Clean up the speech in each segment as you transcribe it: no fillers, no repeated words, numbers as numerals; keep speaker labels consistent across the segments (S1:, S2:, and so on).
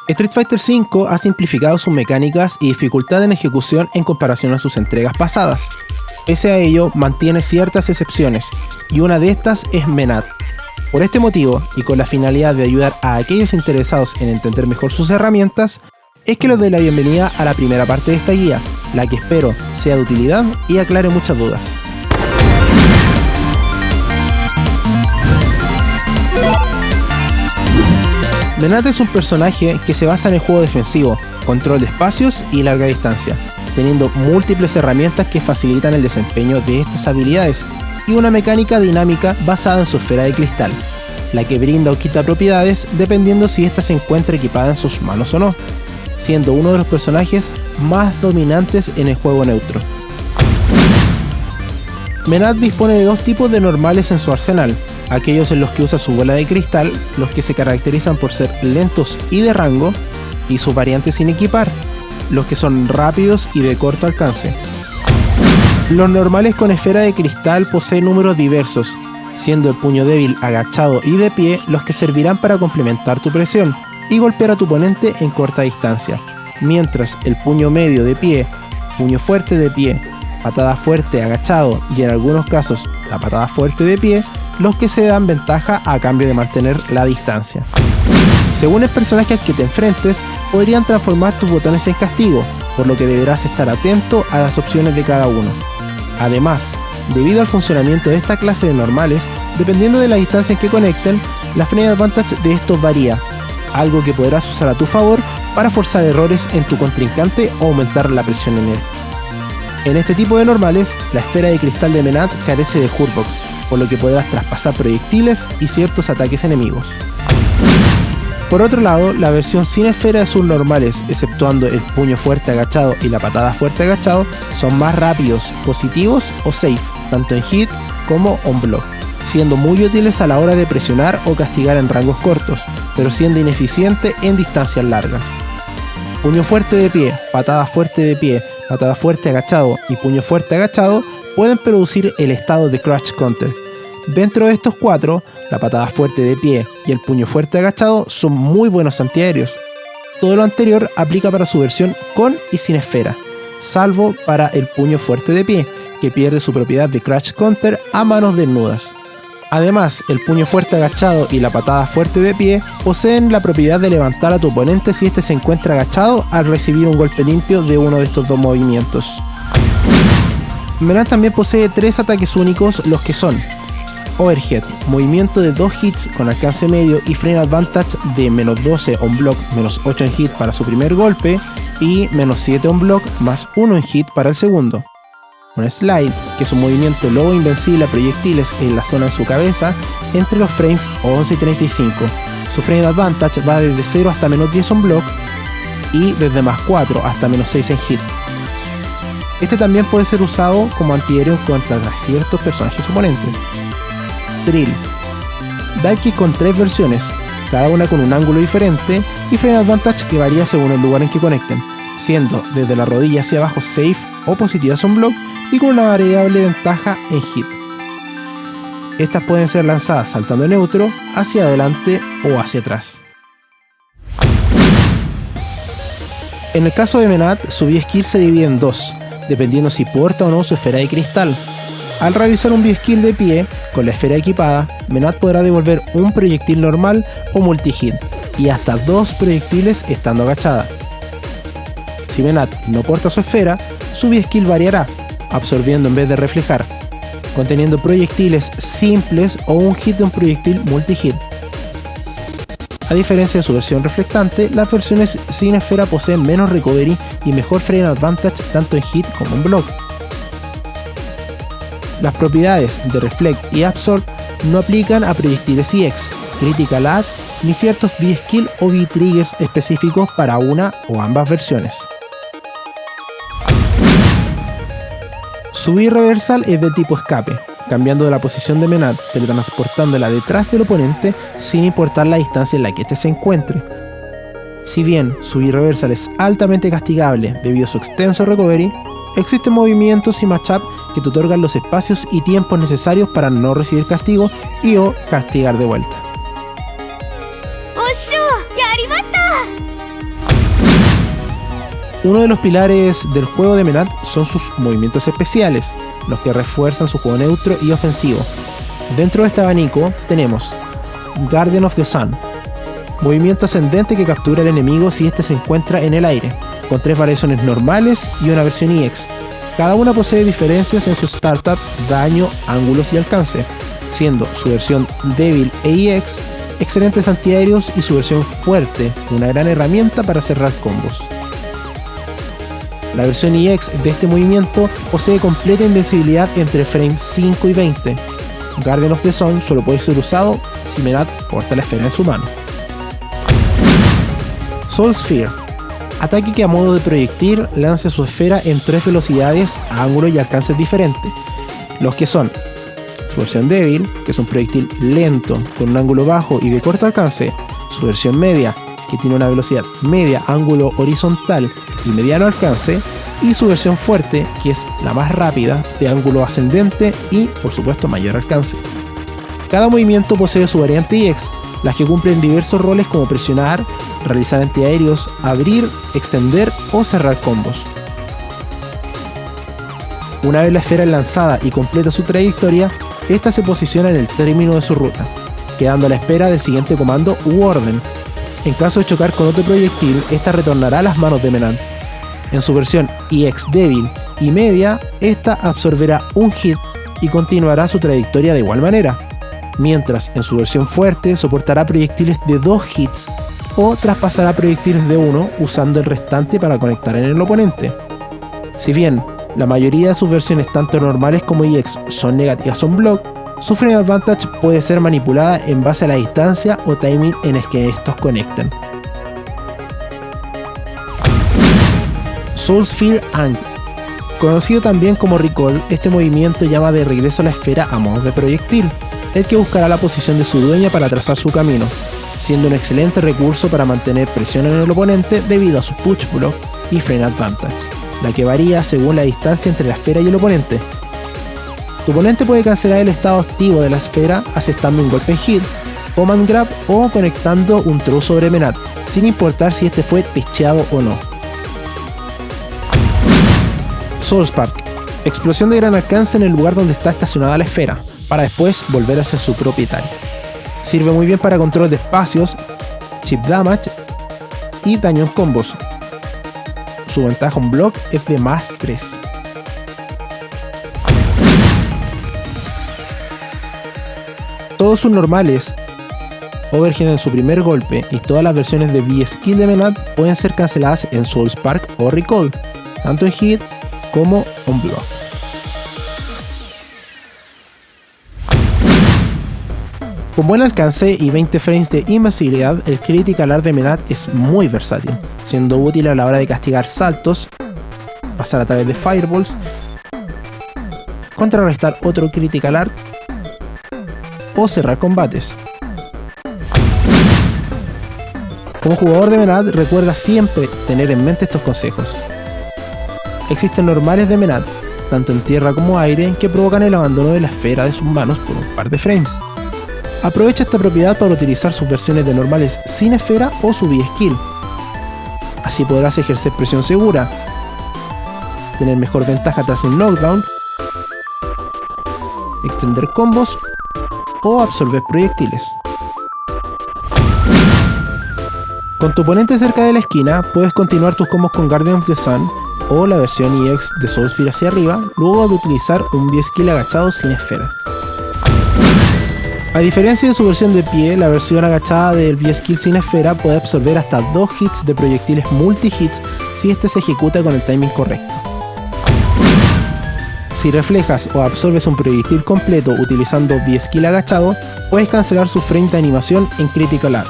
S1: Street Fighter V ha simplificado sus mecánicas y dificultad en ejecución en comparación a sus entregas pasadas. Pese a ello, mantiene ciertas excepciones, y una de estas es Menat. Por este motivo, y con la finalidad de ayudar a aquellos interesados en entender mejor sus herramientas, es que les doy la bienvenida a la primera parte de esta guía, la que espero sea de utilidad y aclare muchas dudas. Menat es un personaje que se basa en el juego defensivo, control de espacios y larga distancia, teniendo múltiples herramientas que facilitan el desempeño de estas habilidades y una mecánica dinámica basada en su esfera de cristal, la que brinda o quita propiedades dependiendo si ésta se encuentra equipada en sus manos o no, siendo uno de los personajes más dominantes en el juego neutro. Menat dispone de dos tipos de normales en su arsenal, aquellos en los que usa su bola de cristal, los que se caracterizan por ser lentos y de rango, y sus variantes sin equipar, los que son rápidos y de corto alcance. Los normales con esfera de cristal poseen números diversos, siendo el puño débil, agachado y de pie los que servirán para complementar tu presión y golpear a tu oponente en corta distancia, mientras el puño medio de pie, puño fuerte de pie, patada fuerte agachado y en algunos casos la patada fuerte de pie, los que se dan ventaja a cambio de mantener la distancia. Según el personaje al que te enfrentes, podrían transformar tus botones en castigo, por lo que deberás estar atento a las opciones de cada uno. Además, debido al funcionamiento de esta clase de normales, dependiendo de la distancia en que conecten, la frame advantage de estos varía, algo que podrás usar a tu favor para forzar errores en tu contrincante o aumentar la presión en él. En este tipo de normales, la esfera de cristal de Menat carece de Hurtbox, por lo que podrás traspasar proyectiles y ciertos ataques enemigos. Por otro lado, la versión sin esfera de sus normales, exceptuando el puño fuerte agachado y la patada fuerte agachado, son más rápidos, positivos o safe, tanto en hit como on block, siendo muy útiles a la hora de presionar o castigar en rangos cortos, pero siendo ineficiente en distancias largas. Puño fuerte de pie, patada fuerte agachado y puño fuerte agachado pueden producir el estado de Crouch Counter. Dentro de estos cuatro, la patada fuerte de pie y el puño fuerte agachado son muy buenos antiaéreos. Todo lo anterior aplica para su versión con y sin esfera, salvo para el puño fuerte de pie, que pierde su propiedad de Crouch Counter a manos desnudas. Además, el puño fuerte agachado y la patada fuerte de pie poseen la propiedad de levantar a tu oponente si éste se encuentra agachado al recibir un golpe limpio de uno de estos dos movimientos. Menat también posee tres ataques únicos, los que son Overhead, movimiento de 2 hits con alcance medio y frame advantage de -12 on block, -8 en hit para su primer golpe y -7 on block, +1 en hit para el segundo. Un Slide, que es un movimiento lobo invencible a proyectiles en la zona de su cabeza entre los frames 11 y 35. Su frame advantage va desde 0 hasta -10 on block y desde +4 hasta -6 en hit. Este también puede ser usado como antiaéreo contra ciertos personajes oponentes. Drill, dive kick con 3 versiones, cada una con un ángulo diferente y frame advantage que varía según el lugar en que conecten, siendo desde la rodilla hacia abajo safe o positivas on block y con una variable ventaja en hit. Estas pueden ser lanzadas saltando neutro, hacia adelante o hacia atrás. En el caso de Menat, su B-Skill se divide en dos, dependiendo si porta o no su esfera de cristal. Al realizar un B-Skill de pie, con la esfera equipada, Menat podrá devolver un proyectil normal o multi-hit, y hasta 2 proyectiles estando agachada. Si Menat no porta su esfera, su B-Skill variará, absorbiendo en vez de reflejar, conteniendo proyectiles simples o un hit de un proyectil multi-hit. A diferencia de su versión reflectante, las versiones sin esfera poseen menos recovery y mejor frame advantage tanto en hit como en block. Las propiedades de Reflect y Absorb no aplican a proyectiles EX, Critical Add, ni ciertos B-Skill o B-Triggers específicos para una o ambas versiones. Su B-Reversal es de tipo escape, cambiando de la posición de Menat, teletransportándola detrás del oponente sin importar la distancia en la que éste se encuentre. Si bien su B-Reversal es altamente castigable debido a su extenso recovery, existen movimientos y matchup que te otorgan los espacios y tiempos necesarios para no recibir castigo y o castigar de vuelta. Uno de los pilares del juego de Menat son sus movimientos especiales, los que refuerzan su juego neutro y ofensivo. Dentro de este abanico tenemos Guardian of the Sun, movimiento ascendente que captura al enemigo si éste se encuentra en el aire, con 3 variaciones normales y una versión EX. Cada una posee diferencias en su startup, daño, ángulos y alcance, siendo su versión débil e EX excelentes antiaéreos y su versión fuerte una gran herramienta para cerrar combos. La versión EX de este movimiento posee completa invencibilidad entre frames 5 y 20. Guardian of the Sun solo puede ser usado si Menat porta la esfera en su mano. Soul Sphere, ataque que a modo de proyectil lanza su esfera en 3 velocidades, ángulos y alcances diferentes, los que son su versión débil, que es un proyectil lento con un ángulo bajo y de corto alcance, su versión media, que tiene una velocidad media, ángulo horizontal y mediano alcance, y su versión fuerte, que es la más rápida, de ángulo ascendente y, por supuesto, mayor alcance. Cada movimiento posee su variante EX, las que cumplen diversos roles como presionar, realizar antiaéreos, abrir, extender o cerrar combos. Una vez la esfera es lanzada y completa su trayectoria, esta se posiciona en el término de su ruta, quedando a la espera del siguiente comando u orden. En caso de chocar con otro proyectil, esta retornará a las manos de Menat. En su versión EX débil y media, esta absorberá un hit y continuará su trayectoria de igual manera, mientras en su versión fuerte soportará proyectiles de 2 hits o traspasará proyectiles de 1 usando el restante para conectar en el oponente. Si bien la mayoría de sus versiones tanto normales como EX son negativas on block, su frame advantage puede ser manipulada en base a la distancia o timing en el que estos conecten. Soul Sphere Ankh. Conocido también como Recall, este movimiento llama de regreso a la esfera a modo de proyectil, el que buscará la posición de su dueña para trazar su camino, siendo un excelente recurso para mantener presión en el oponente debido a su push block y frame advantage, la que varía según la distancia entre la esfera y el oponente. Tu oponente puede cancelar el estado activo de la esfera asestando un golpe en hit, command grab o conectando un throw sobre Menat, sin importar si este fue pitcheado o no. Soul Spark, explosión de gran alcance en el lugar donde está estacionada la esfera, para después volver a ser su propietario. Sirve muy bien para control de espacios, chip damage y daño en combos. Su ventaja en block es de +3. Todos sus normales, overhead en su primer golpe y todas las versiones de V-Skill de Menat pueden ser canceladas en Soul Spark o Recall, tanto en hit como on block. Con buen alcance y 20 frames de invencibilidad, el Critical Art de Menat es muy versátil, siendo útil a la hora de castigar saltos, pasar a través de fireballs, contrarrestar otro Critical Art o cerrar combates. Como jugador de Menat, recuerda siempre tener en mente estos consejos. Existen normales de Menat, tanto en tierra como aire, que provocan el abandono de la esfera de sus manos por un par de frames. Aprovecha esta propiedad para utilizar sus versiones de normales sin esfera o su V-Skill. Así podrás ejercer presión segura, tener mejor ventaja tras un knockdown, extender combos o absorber proyectiles. Con tu oponente cerca de la esquina, puedes continuar tus combos con Guardian of the Sun o la versión EX de Soul Sphere hacia arriba, luego de utilizar un V-Skill agachado sin esfera. A diferencia de su versión de pie, la versión agachada del V-Skill sin esfera puede absorber hasta 2 hits de proyectiles multi-hits si este se ejecuta con el timing correcto. Si reflejas o absorbes un proyectil completo utilizando V-Skill agachado, puedes cancelar su frame de animación en Critical Art.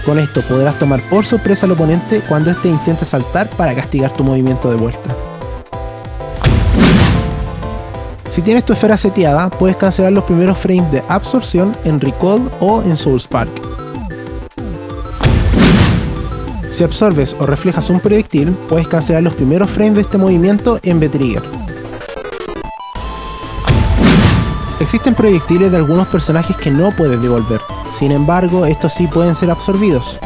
S1: Con esto podrás tomar por sorpresa al oponente cuando este intente saltar para castigar tu movimiento de vuelta. Si tienes tu esfera seteada, puedes cancelar los primeros frames de absorción en Recall o en Soul Spark. Si absorbes o reflejas un proyectil, puedes cancelar los primeros frames de este movimiento en V-Trigger. Existen proyectiles de algunos personajes que no puedes devolver, sin embargo, estos sí pueden ser absorbidos.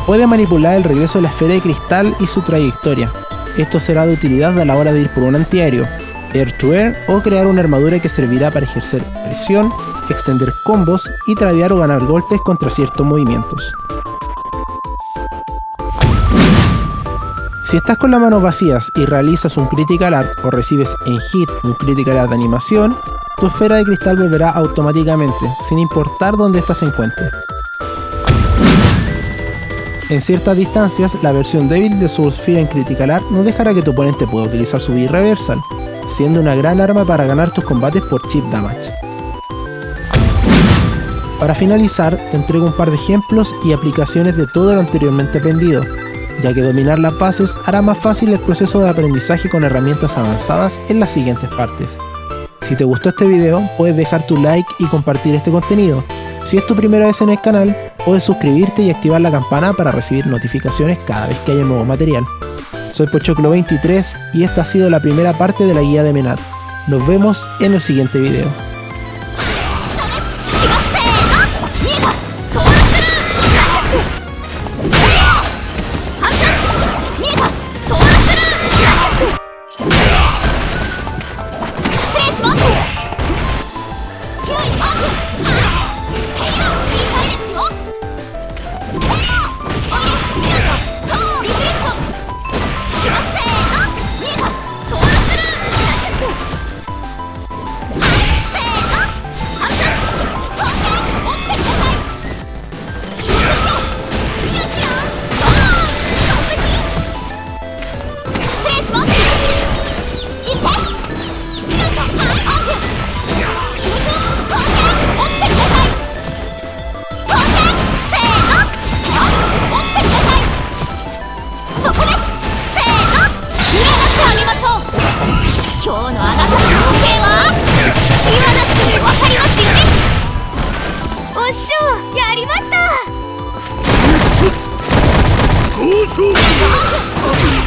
S1: Puede manipular el regreso de la esfera de cristal y su trayectoria. Esto será de utilidad a la hora de ir por un antiaéreo, air to air, o crear una armadura que servirá para ejercer presión, extender combos y tradear o ganar golpes contra ciertos movimientos. Si estás con las manos vacías y realizas un Critical Art o recibes en hit un Critical Art de animación, tu esfera de cristal volverá automáticamente, sin importar dónde ésta se encuentre. En ciertas distancias, la versión débil de Soul Sphere en Critical Art no dejará que tu oponente pueda utilizar su B-Reversal, siendo una gran arma para ganar tus combates por chip damage. Para finalizar, te entrego un par de ejemplos y aplicaciones de todo lo anteriormente aprendido, ya que dominar las bases hará más fácil el proceso de aprendizaje con herramientas avanzadas en las siguientes partes. Si te gustó este video, puedes dejar tu like y compartir este contenido. Si es tu primera vez en el canal, puedes suscribirte y activar la campana para recibir notificaciones cada vez que haya nuevo material. Soy Pochoclo23 y esta ha sido la primera parte de la guía de Menat. Nos vemos en el siguiente video.
S2: Go!